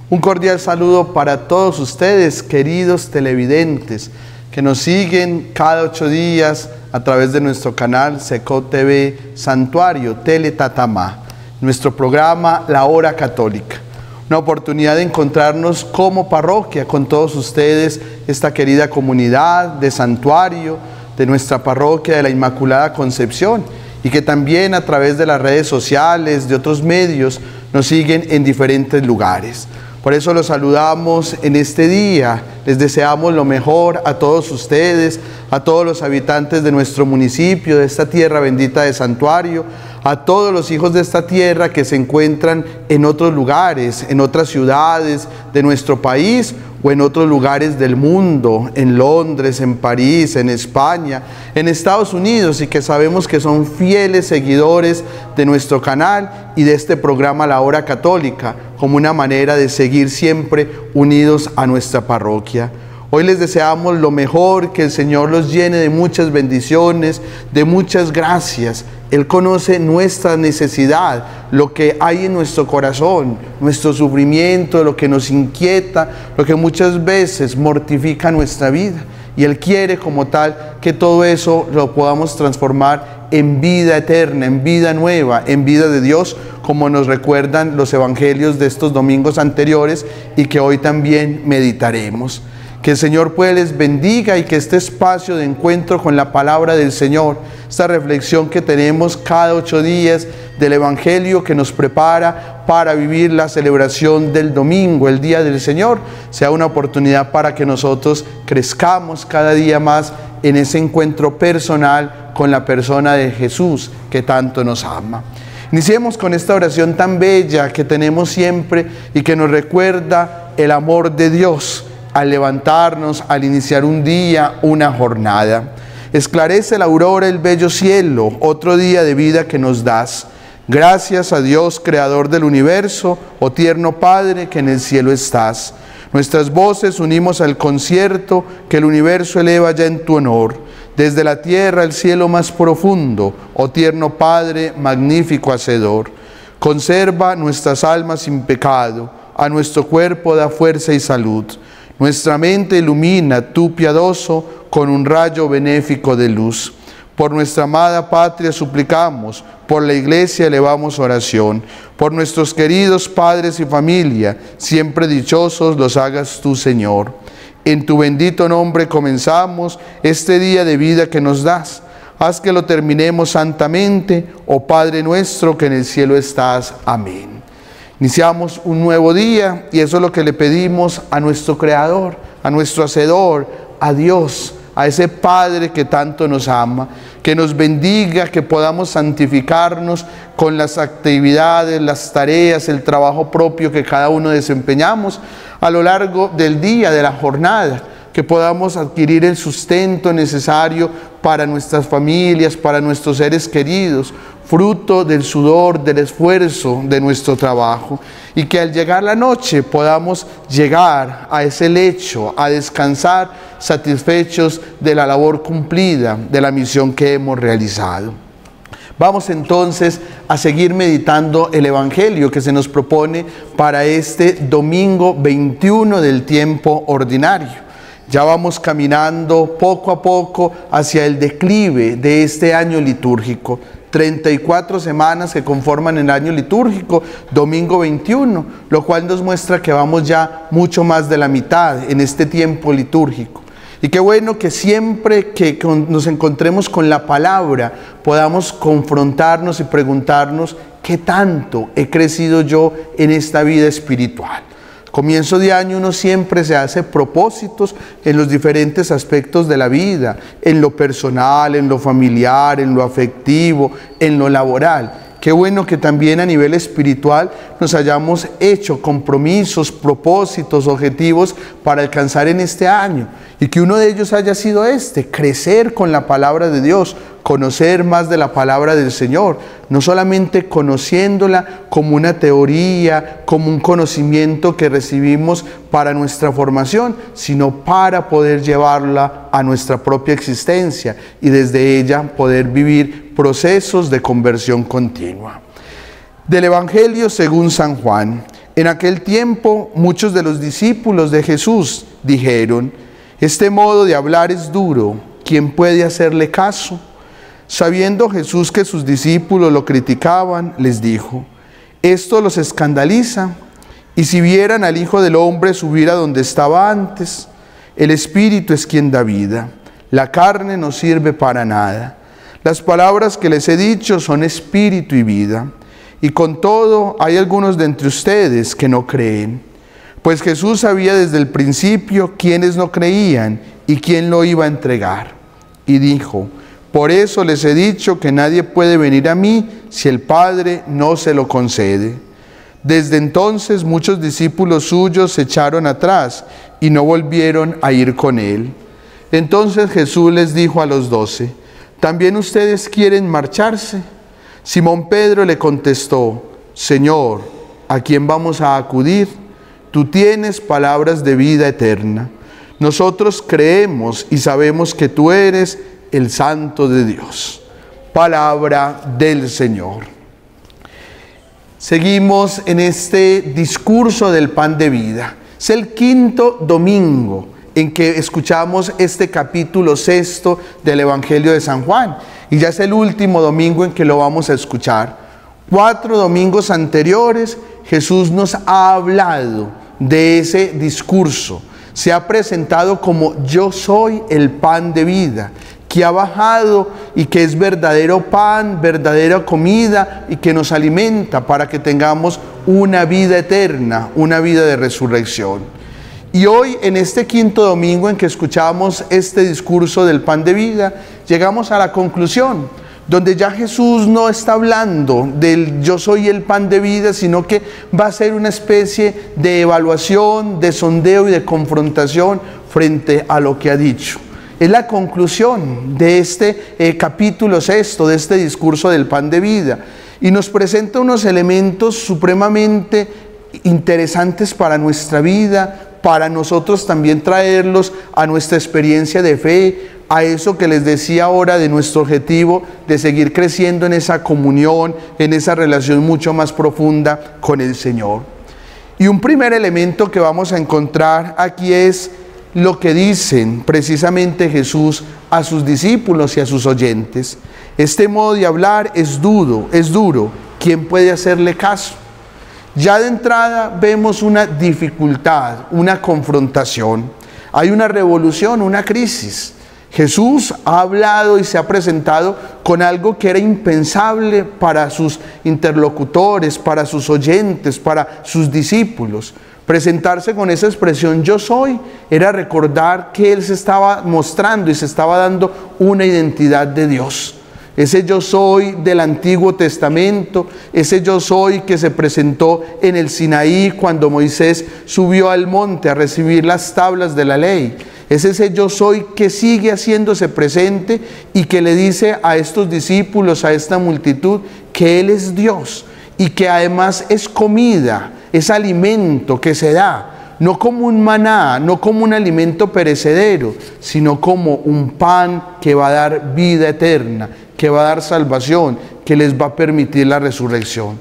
Un cordial saludo para todos ustedes, queridos televidentes, que nos siguen cada 8 días a través de nuestro canal Seco TV Santuario Teletatamá, nuestro programa La Hora Católica. Una oportunidad de encontrarnos como parroquia con todos ustedes, esta querida comunidad de santuario, de nuestra parroquia de la Inmaculada Concepción, y que también a través de las redes sociales, de otros medios, nos siguen en diferentes lugares. Por eso los saludamos en este día, les deseamos lo mejor a todos ustedes, a todos los habitantes de nuestro municipio, de esta tierra bendita de Santuario, a todos los hijos de esta tierra que se encuentran en otros lugares, en otras ciudades de nuestro país o en otros lugares del mundo, en Londres, en París, en España, en Estados Unidos, y que sabemos que son fieles seguidores de nuestro canal y de este programa La Hora Católica, como una manera de seguir siempre unidos a nuestra parroquia. Hoy les deseamos lo mejor, que el Señor los llene de muchas bendiciones, de muchas gracias. Él conoce nuestra necesidad, lo que hay en nuestro corazón, nuestro sufrimiento, lo que nos inquieta, lo que muchas veces mortifica nuestra vida. Y Él quiere como tal que todo eso lo podamos transformar en vida eterna, en vida nueva, en vida de Dios, como nos recuerdan los evangelios de estos domingos anteriores y que hoy también meditaremos. Que el Señor pues les bendiga y que este espacio de encuentro con la palabra del Señor, esta reflexión que tenemos cada 8 días del Evangelio que nos prepara para vivir la celebración del domingo, el Día del Señor, sea una oportunidad para que nosotros crezcamos cada día más en ese encuentro personal con la persona de Jesús que tanto nos ama. Iniciemos con esta oración tan bella que tenemos siempre y que nos recuerda el amor de Dios al levantarnos, al iniciar un día, una jornada. Esclarece la aurora el bello cielo, otro día de vida que nos das. Gracias a Dios, creador del universo, oh tierno Padre que en el cielo estás. Nuestras voces unimos al concierto que el universo eleva ya en tu honor. Desde la tierra al cielo más profundo, oh tierno Padre, magnífico Hacedor. Conserva nuestras almas sin pecado, a nuestro cuerpo da fuerza y salud. Nuestra mente ilumina, tú piadoso, con un rayo benéfico de luz. Por nuestra amada patria suplicamos, por la Iglesia elevamos oración, por nuestros queridos padres y familia, siempre dichosos los hagas tú, Señor. En tu bendito nombre comenzamos este día de vida que nos das. Haz que lo terminemos santamente, oh Padre nuestro que en el cielo estás. Amén. Iniciamos un nuevo día y eso es lo que le pedimos a nuestro Creador, a nuestro Hacedor, a Dios, a ese Padre que tanto nos ama, que nos bendiga, que podamos santificarnos con las actividades, las tareas, el trabajo propio que cada uno desempeñamos a lo largo del día, de la jornada, que podamos adquirir el sustento necesario para nuestras familias, para nuestros seres queridos, fruto del sudor, del esfuerzo de nuestro trabajo, y que al llegar la noche podamos llegar a ese lecho, a descansar satisfechos de la labor cumplida, de la misión que hemos realizado. Vamos entonces a seguir meditando el Evangelio que se nos propone para este domingo 21 del tiempo ordinario. Ya vamos caminando poco a poco hacia el declive de este año litúrgico. 34 semanas que conforman el año litúrgico, domingo 21, lo cual nos muestra que vamos ya mucho más de la mitad en este tiempo litúrgico. Y qué bueno que siempre que nos encontremos con la palabra podamos confrontarnos y preguntarnos ¿qué tanto he crecido yo en esta vida espiritual? Comienzo de año uno siempre se hace propósitos en los diferentes aspectos de la vida, en lo personal, en lo familiar, en lo afectivo, en lo laboral. Qué bueno que también a nivel espiritual nos hayamos hecho compromisos, propósitos, objetivos para alcanzar en este año. Y que uno de ellos haya sido crecer con la palabra de Dios, conocer más de la palabra del Señor, no solamente conociéndola como una teoría, como un conocimiento que recibimos para nuestra formación, sino para poder llevarla a nuestra propia existencia y desde ella poder vivir procesos de conversión continua. Del Evangelio según San Juan. En aquel tiempo, muchos de los discípulos de Jesús dijeron: este modo de hablar es duro, ¿quién puede hacerle caso? Sabiendo Jesús que sus discípulos lo criticaban, les dijo: esto los escandaliza, y si vieran al Hijo del Hombre subir a donde estaba antes, el Espíritu es quien da vida, la carne no sirve para nada. Las palabras que les he dicho son espíritu y vida, y con todo hay algunos de entre ustedes que no creen. Pues Jesús sabía desde el principio quiénes no creían y quién lo iba a entregar. Y dijo: por eso les he dicho que nadie puede venir a mí si el Padre no se lo concede. Desde entonces muchos discípulos suyos se echaron atrás y no volvieron a ir con él. Entonces Jesús les dijo a los 12: ¿también ustedes quieren marcharse? Simón Pedro le contestó: Señor, ¿a quién vamos a acudir? Tú tienes palabras de vida eterna. Nosotros creemos y sabemos que tú eres el Santo de Dios. Palabra del Señor. Seguimos en este discurso del pan de vida. Es el quinto domingo en que escuchamos este capítulo 6 del Evangelio de San Juan. Y ya es el último domingo en que lo vamos a escuchar. 4 domingos anteriores Jesús nos ha hablado de ese discurso. Se ha presentado como yo soy el pan de vida, que ha bajado y que es verdadero pan, verdadera comida y que nos alimenta para que tengamos una vida eterna, una vida de resurrección. Y hoy, en este quinto domingo en que escuchamos este discurso del pan de vida, llegamos a la conclusión, donde ya Jesús no está hablando del yo soy el pan de vida, sino que va a ser una especie de evaluación, de sondeo y de confrontación frente a lo que ha dicho. Es la conclusión de este capítulo 6, de este discurso del pan de vida, y nos presenta unos elementos supremamente interesantes para nuestra vida, para nosotros también traerlos a nuestra experiencia de fe, a eso que les decía ahora de nuestro objetivo de seguir creciendo en esa comunión, en esa relación mucho más profunda con el Señor. Y un primer elemento que vamos a encontrar aquí es lo que dicen precisamente Jesús a sus discípulos y a sus oyentes. Este modo de hablar es duro, ¿quién puede hacerle caso? Ya de entrada vemos una dificultad, una confrontación. Hay una revolución, una crisis. Jesús ha hablado y se ha presentado con algo que era impensable para sus interlocutores, para sus oyentes, para sus discípulos. Presentarse con esa expresión yo soy era recordar que Él se estaba mostrando y se estaba dando una identidad de Dios. Ese yo soy del Antiguo Testamento, ese yo soy que se presentó en el Sinaí cuando Moisés subió al monte a recibir las tablas de la ley. Es ese yo soy que sigue haciéndose presente y que le dice a estos discípulos, a esta multitud, que Él es Dios y que además es comida, es alimento que se da, no como un maná, no como un alimento perecedero, sino como un pan que va a dar vida eterna, que va a dar salvación, que les va a permitir la resurrección.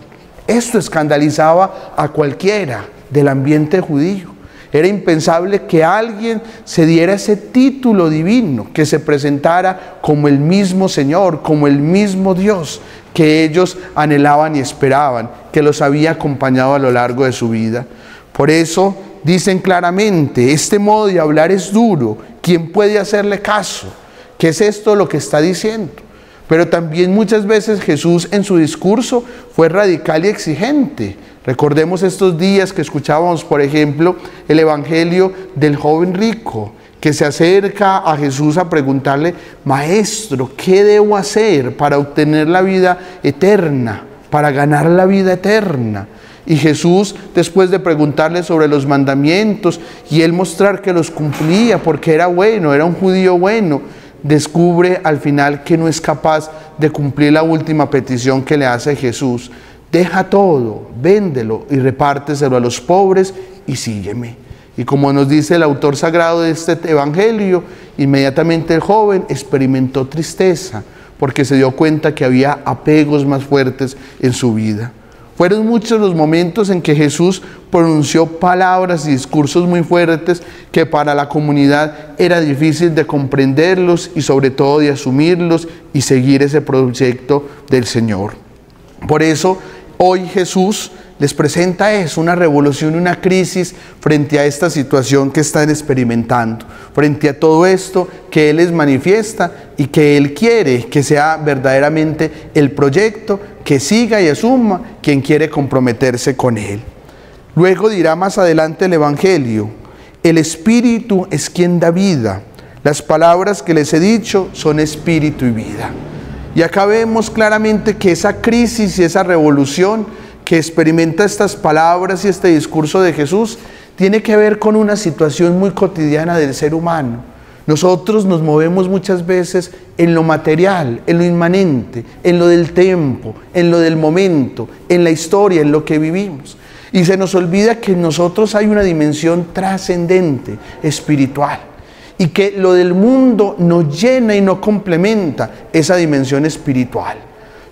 Esto escandalizaba a cualquiera del ambiente judío. Era impensable que alguien se diera ese título divino, que se presentara como el mismo Señor, como el mismo Dios que ellos anhelaban y esperaban, que los había acompañado a lo largo de su vida. Por eso dicen claramente, este modo de hablar es duro, ¿quién puede hacerle caso? ¿Qué es esto lo que está diciendo? Pero también muchas veces Jesús en su discurso fue radical y exigente. Recordemos estos días que escuchábamos, por ejemplo, el evangelio del joven rico, que se acerca a Jesús a preguntarle, Maestro, ¿qué debo hacer para obtener la vida eterna, para ganar la vida eterna? Y Jesús, después de preguntarle sobre los mandamientos y él mostrar que los cumplía porque era bueno, era un judío bueno, descubre al final que no es capaz de cumplir la última petición que le hace Jesús. Deja todo, véndelo y repárteselo a los pobres y sígueme. Y como nos dice el autor sagrado de este evangelio, inmediatamente el joven experimentó tristeza porque se dio cuenta que había apegos más fuertes en su vida. Fueron muchos los momentos en que Jesús pronunció palabras y discursos muy fuertes que para la comunidad era difícil de comprenderlos y sobre todo de asumirlos y seguir ese proyecto del Señor. Por eso hoy Jesús les presenta eso, una revolución, una crisis frente a esta situación que están experimentando, frente a todo esto que Él les manifiesta y que Él quiere que sea verdaderamente el proyecto que siga y asuma quien quiere comprometerse con Él. Luego dirá más adelante el Evangelio: el Espíritu es quien da vida, las palabras que les he dicho son espíritu y vida. Y acá vemos claramente que esa crisis y esa revolución que experimenta estas palabras y este discurso de Jesús tiene que ver con una situación muy cotidiana del ser humano. Nosotros nos movemos muchas veces en lo material, en lo inmanente, en lo del tiempo, en lo del momento, en la historia, en lo que vivimos. Y se nos olvida que en nosotros hay una dimensión trascendente, espiritual. Y que lo del mundo no llena y no complementa esa dimensión espiritual.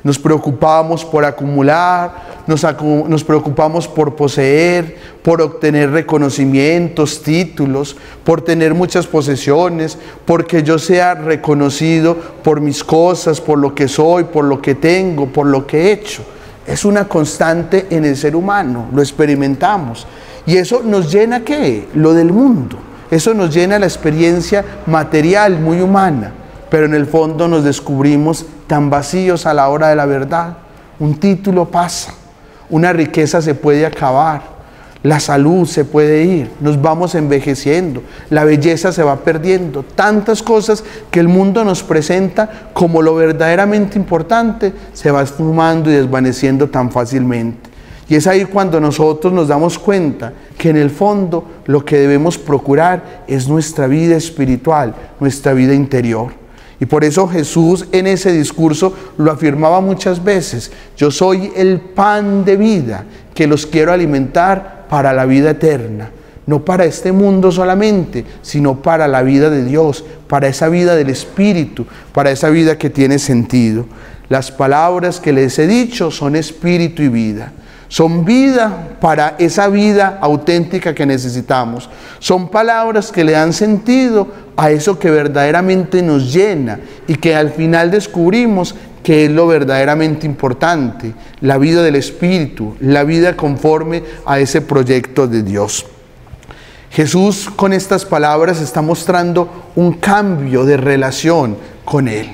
Nos preocupamos por acumular, nos preocupamos por poseer, por obtener reconocimientos, títulos, por tener muchas posesiones, porque yo sea reconocido por mis cosas, por lo que soy, por lo que tengo, por lo que he hecho. Es una constante en el ser humano, lo experimentamos. ¿Y eso nos llena qué? Lo del mundo. Eso nos llena la experiencia material, muy humana, pero en el fondo nos descubrimos tan vacíos a la hora de la verdad. Un título pasa, una riqueza se puede acabar, la salud se puede ir, nos vamos envejeciendo, la belleza se va perdiendo, tantas cosas que el mundo nos presenta como lo verdaderamente importante se va esfumando y desvaneciendo tan fácilmente. Y es ahí cuando nosotros nos damos cuenta que en el fondo lo que debemos procurar es nuestra vida espiritual, nuestra vida interior. Y por eso Jesús en ese discurso lo afirmaba muchas veces: yo soy el pan de vida que los quiero alimentar para la vida eterna. No para este mundo solamente, sino para la vida de Dios, para esa vida del Espíritu, para esa vida que tiene sentido. Las palabras que les he dicho son espíritu y vida. Son vida para esa vida auténtica que necesitamos. Son palabras que le dan sentido a eso que verdaderamente nos llena y que al final descubrimos que es lo verdaderamente importante, la vida del Espíritu, la vida conforme a ese proyecto de Dios. Jesús con estas palabras está mostrando un cambio de relación con Él.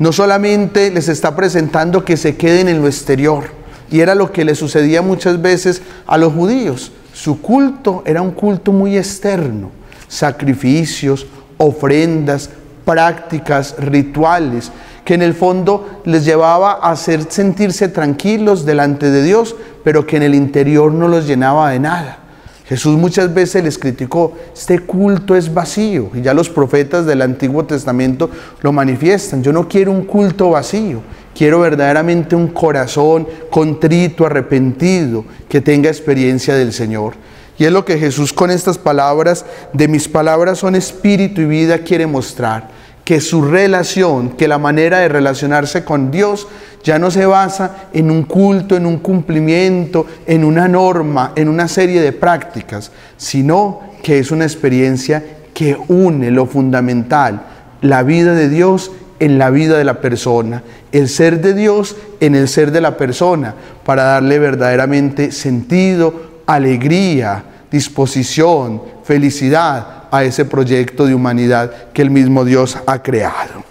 No solamente les está presentando que se queden en lo exterior, y era lo que le sucedía muchas veces a los judíos. Su culto era un culto muy externo, sacrificios, ofrendas, prácticas, rituales, que en el fondo les llevaba a hacer sentirse tranquilos delante de Dios, pero que en el interior no los llenaba de nada. Jesús muchas veces les criticó: este culto es vacío, y ya los profetas del Antiguo Testamento lo manifiestan. Yo no quiero un culto vacío, quiero verdaderamente un corazón contrito, arrepentido, que tenga experiencia del Señor. Y es lo que Jesús con estas palabras, de mis palabras son espíritu y vida, quiere mostrar. Que su relación, que la manera de relacionarse con Dios ya no se basa en un culto, en un cumplimiento, en una norma, en una serie de prácticas, sino que es una experiencia que une lo fundamental, la vida de Dios en la vida de la persona, el ser de Dios en el ser de la persona, para darle verdaderamente sentido, alegría, disposición, felicidad a ese proyecto de humanidad que el mismo Dios ha creado.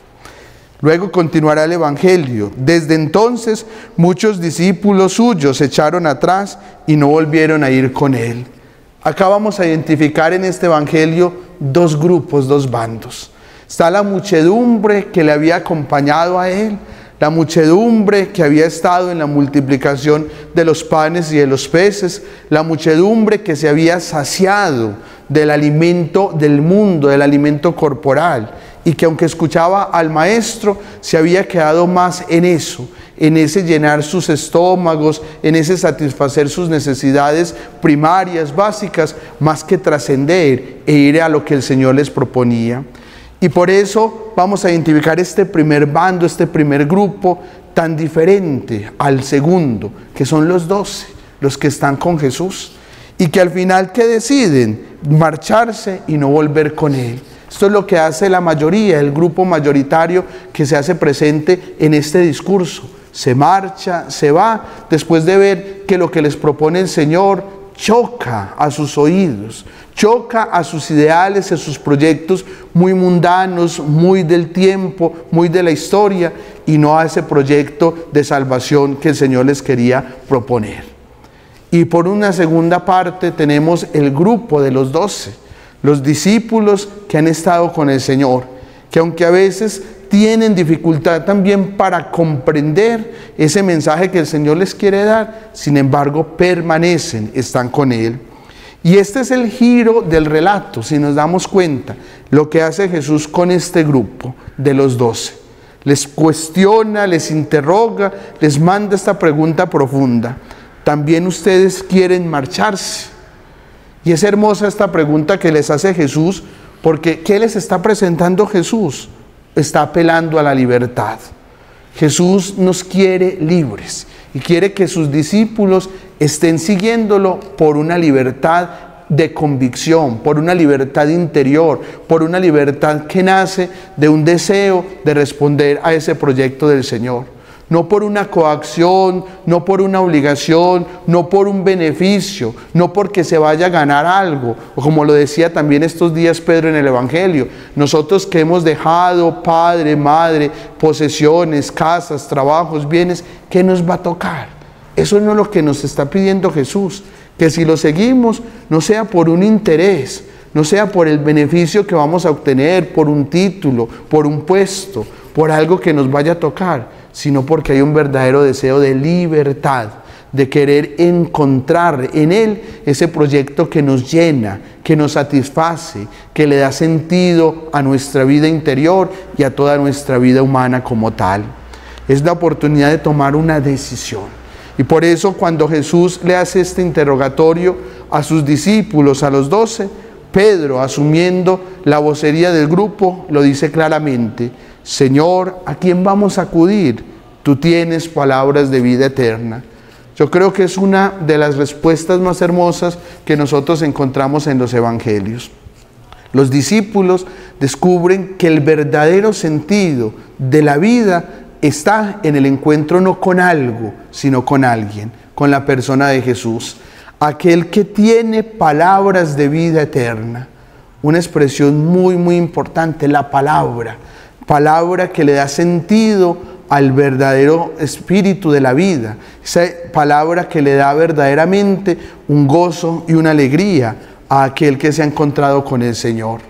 Luego continuará el Evangelio. Desde entonces muchos discípulos suyos se echaron atrás y no volvieron a ir con Él. Acá vamos a identificar en este Evangelio dos grupos, dos bandos. Está la muchedumbre que le había acompañado a Él, la muchedumbre que había estado en la multiplicación de los panes y de los peces, la muchedumbre que se había saciado del alimento del mundo, del alimento corporal, y que aunque escuchaba al Maestro, se había quedado más en eso, en ese llenar sus estómagos, en ese satisfacer sus necesidades primarias, básicas, más que trascender e ir a lo que el Señor les proponía. Y por eso vamos a identificar este primer bando, este primer grupo tan diferente al segundo, que son los 12, los que están con Jesús, y que al final ¿qué deciden? Marcharse y no volver con Él. Esto es lo que hace la mayoría, el grupo mayoritario que se hace presente en este discurso. Se marcha, se va, después de ver que lo que les propone el Señor choca a sus oídos, choca a sus ideales, a sus proyectos muy mundanos, muy del tiempo, muy de la historia, y no a ese proyecto de salvación que el Señor les quería proponer. Y por una segunda parte tenemos el grupo de los 12, los discípulos que han estado con el Señor, que aunque a veces tienen dificultad también para comprender ese mensaje que el Señor les quiere dar, sin embargo permanecen, están con Él. Y este es el giro del relato, si nos damos cuenta, lo que hace Jesús con este grupo de los 12. Les cuestiona, les interroga, les manda esta pregunta profunda. ¿También ustedes quieren marcharse? Y es hermosa esta pregunta que les hace Jesús, porque ¿qué les está presentando Jesús? Está apelando a la libertad. Jesús nos quiere libres y quiere que sus discípulos estén siguiéndolo por una libertad de convicción, por una libertad interior, por una libertad que nace de un deseo de responder a ese proyecto del Señor. No por una coacción, no por una obligación, no por un beneficio, no porque se vaya a ganar algo, o como lo decía también estos días Pedro en el Evangelio, nosotros que hemos dejado padre, madre, posesiones, casas, trabajos, bienes, ¿qué nos va a tocar? Eso no es lo que nos está pidiendo Jesús, que si lo seguimos no sea por un interés, no sea por el beneficio que vamos a obtener, por un título, por un puesto, por algo que nos vaya a tocar, sino porque hay un verdadero deseo de libertad, de querer encontrar en Él ese proyecto que nos llena, que nos satisface, que le da sentido a nuestra vida interior y a toda nuestra vida humana como tal. Es la oportunidad de tomar una decisión. Y por eso cuando Jesús le hace este interrogatorio a sus discípulos, a los 12, Pedro, asumiendo la vocería del grupo, lo dice claramente: Señor, ¿a quién vamos a acudir? Tú tienes palabras de vida eterna. Yo creo que es una de las respuestas más hermosas que nosotros encontramos en los evangelios. Los discípulos descubren que el verdadero sentido de la vida está en el encuentro no con algo, sino con alguien, con la persona de Jesús, aquel que tiene palabras de vida eterna. Una expresión muy, muy importante, la palabra que le da sentido al verdadero espíritu de la vida, esa palabra que le da verdaderamente un gozo y una alegría a aquel que se ha encontrado con el Señor.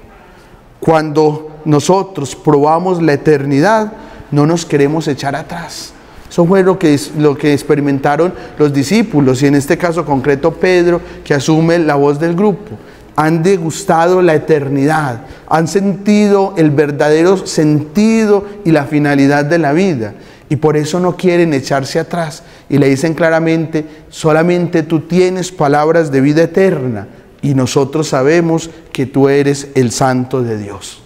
Cuando nosotros probamos la eternidad, no nos queremos echar atrás. Eso fue lo que experimentaron los discípulos, y en este caso concreto Pedro, que asume la voz del grupo. Han degustado la eternidad, han sentido el verdadero sentido y la finalidad de la vida, y por eso no quieren echarse atrás, y le dicen claramente: solamente tú tienes palabras de vida eterna, y nosotros sabemos que tú eres el Santo de Dios.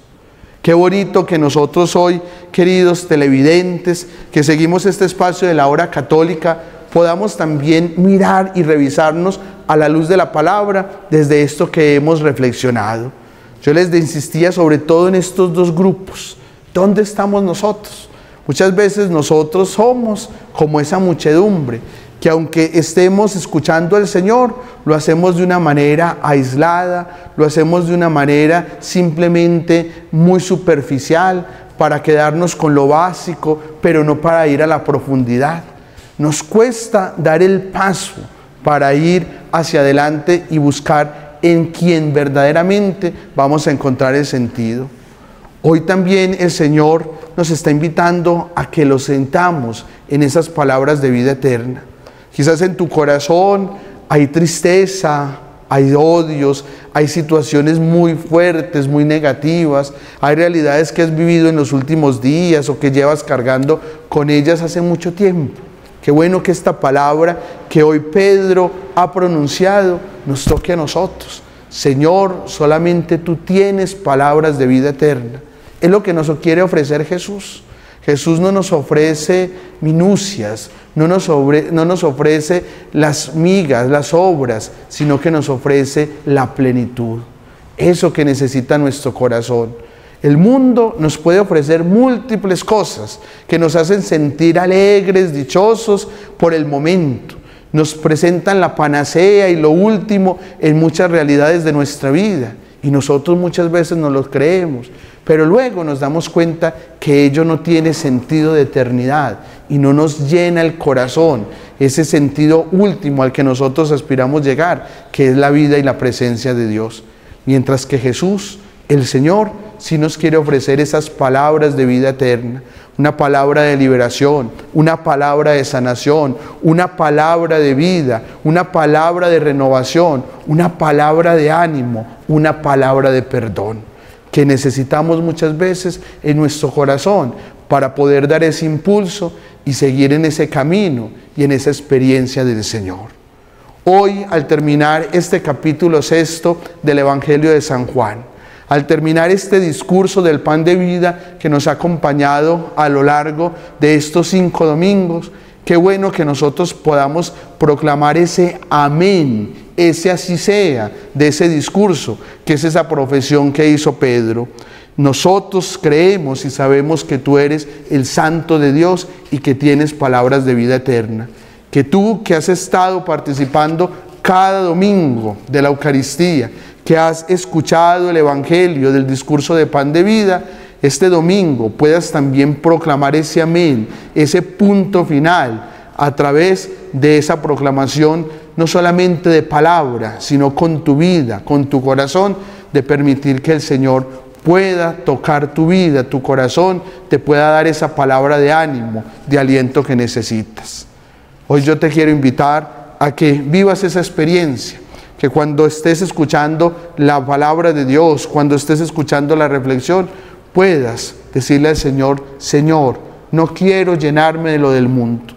Qué bonito que nosotros hoy, queridos televidentes, que seguimos este espacio de la hora católica, podamos también mirar y revisarnos a la luz de la palabra desde esto que hemos reflexionado. Yo les insistía sobre todo en estos dos grupos. ¿Dónde estamos nosotros? Muchas veces nosotros somos como esa muchedumbre, que aunque estemos escuchando al Señor, lo hacemos de una manera aislada, lo hacemos de una manera simplemente muy superficial, para quedarnos con lo básico, pero no para ir a la profundidad. Nos cuesta dar el paso para ir hacia adelante y buscar en quien verdaderamente vamos a encontrar el sentido. Hoy también el Señor nos está invitando a que lo sentamos en esas palabras de vida eterna. Quizás en tu corazón hay tristeza, hay odios, hay situaciones muy fuertes, muy negativas, hay realidades que has vivido en los últimos días o que llevas cargando con ellas hace mucho tiempo. Qué bueno que esta palabra que hoy Pedro ha pronunciado nos toque a nosotros. Señor, solamente tú tienes palabras de vida eterna. Es lo que nos quiere ofrecer Jesús. Jesús no nos ofrece minucias, no nos ofrece las migas, las obras, sino que nos ofrece la plenitud. Eso que necesita nuestro corazón. El mundo nos puede ofrecer múltiples cosas que nos hacen sentir alegres, dichosos por el momento. Nos presentan la panacea y lo último en muchas realidades de nuestra vida. Y nosotros muchas veces no lo creemos. Pero luego nos damos cuenta que ello no tiene sentido de eternidad y no nos llena el corazón, ese sentido último al que nosotros aspiramos llegar, que es la vida y la presencia de Dios. Mientras que Jesús, el Señor, sí nos quiere ofrecer esas palabras de vida eterna, una palabra de liberación, una palabra de sanación, una palabra de vida, una palabra de renovación, una palabra de ánimo, una palabra de perdón, que necesitamos muchas veces en nuestro corazón para poder dar ese impulso y seguir en ese camino y en esa experiencia del Señor. Hoy, al terminar este capítulo 6 del Evangelio de San Juan, al terminar este discurso del pan de vida que nos ha acompañado a lo largo de estos 5 domingos, qué bueno que nosotros podamos proclamar ese amén, ese así sea de ese discurso, que es esa profesión que hizo Pedro. Nosotros creemos y sabemos que tú eres el Santo de Dios y que tienes palabras de vida eterna. Que tú, que has estado participando cada domingo de la Eucaristía, que has escuchado el Evangelio del discurso de pan de vida, este domingo puedas también proclamar ese amén, ese punto final, a través de esa proclamación, no solamente de palabra, sino con tu vida, con tu corazón, de permitir que el Señor pueda tocar tu vida, tu corazón, te pueda dar esa palabra de ánimo, de aliento que necesitas. Hoy yo te quiero invitar a que vivas esa experiencia, que cuando estés escuchando la palabra de Dios, cuando estés escuchando la reflexión, puedas decirle al Señor: Señor, no quiero llenarme de lo del mundo,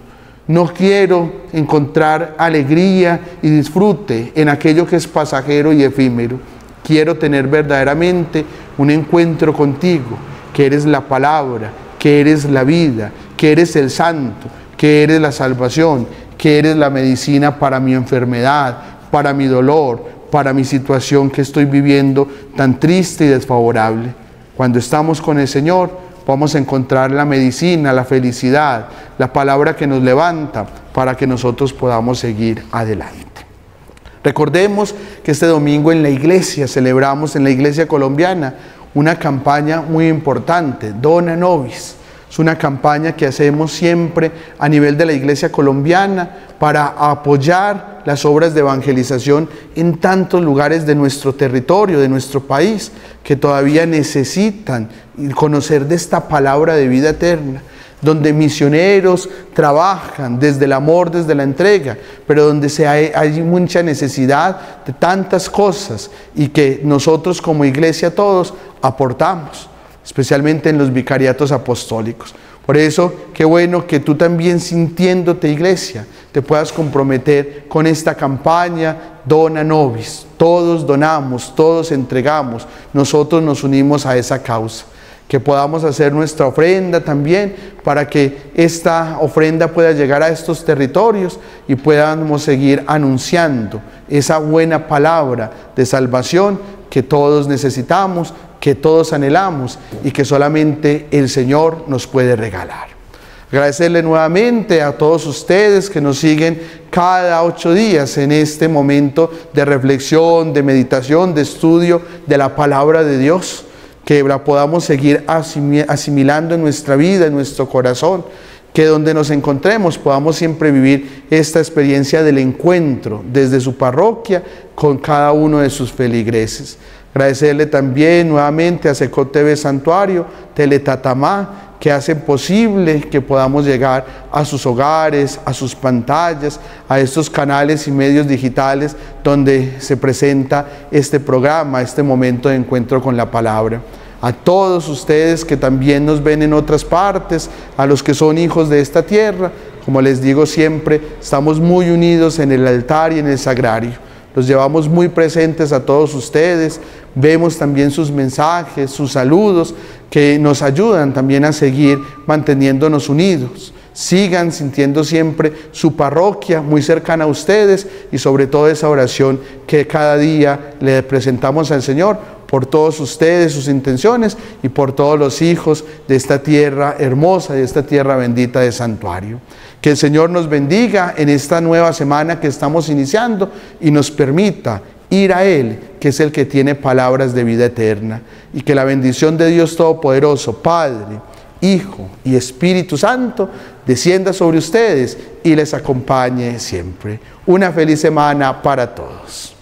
no quiero encontrar alegría y disfrute en aquello que es pasajero y efímero. Quiero tener verdaderamente un encuentro contigo, que eres la palabra, que eres la vida, que eres el santo, que eres la salvación, que eres la medicina para mi enfermedad, para mi dolor, para mi situación que estoy viviendo tan triste y desfavorable. Cuando estamos con el Señor, vamos a encontrar la medicina, la felicidad, la palabra que nos levanta para que nosotros podamos seguir adelante. Recordemos que este domingo en la iglesia celebramos, en la iglesia colombiana, una campaña muy importante, Dona Nobis. Es una campaña que hacemos siempre a nivel de la iglesia colombiana para apoyar las obras de evangelización en tantos lugares de nuestro territorio, de nuestro país, que todavía necesitan conocer de esta palabra de vida eterna, donde misioneros trabajan desde el amor, desde la entrega, pero donde hay mucha necesidad de tantas cosas y que nosotros como iglesia todos aportamos, especialmente en los vicariatos apostólicos. Por eso, qué bueno que tú también, sintiéndote iglesia, te puedas comprometer con esta campaña Dona Nobis. Todos donamos, todos entregamos, nosotros nos unimos a esa causa. Que podamos hacer nuestra ofrenda también para que esta ofrenda pueda llegar a estos territorios y podamos seguir anunciando esa buena palabra de salvación que todos necesitamos, que todos anhelamos y que solamente el Señor nos puede regalar. Agradecerle nuevamente a todos ustedes que nos siguen cada 8 días en este momento de reflexión, de meditación, de estudio de la palabra de Dios, que la podamos seguir asimilando en nuestra vida, en nuestro corazón, que donde nos encontremos podamos siempre vivir esta experiencia del encuentro desde su parroquia con cada uno de sus feligreses. Agradecerle también nuevamente a Secot TV Santuario, Teletatamá, que hacen posible que podamos llegar a sus hogares, a sus pantallas, a estos canales y medios digitales donde se presenta este programa, este momento de encuentro con la palabra. A todos ustedes que también nos ven en otras partes, a los que son hijos de esta tierra, como les digo siempre, estamos muy unidos en el altar y en el sagrario. Los llevamos muy presentes a todos ustedes. Vemos también sus mensajes, sus saludos, que nos ayudan también a seguir manteniéndonos unidos. Sigan sintiendo siempre su parroquia muy cercana a ustedes y sobre todo esa oración que cada día le presentamos al Señor por todos ustedes, sus intenciones y por todos los hijos de esta tierra hermosa, de esta tierra bendita de Santuario. Que el Señor nos bendiga en esta nueva semana que estamos iniciando y nos permita ir a Él, que es el que tiene palabras de vida eterna. Y que la bendición de Dios Todopoderoso, Padre, Hijo y Espíritu Santo, descienda sobre ustedes y les acompañe siempre. Una feliz semana para todos.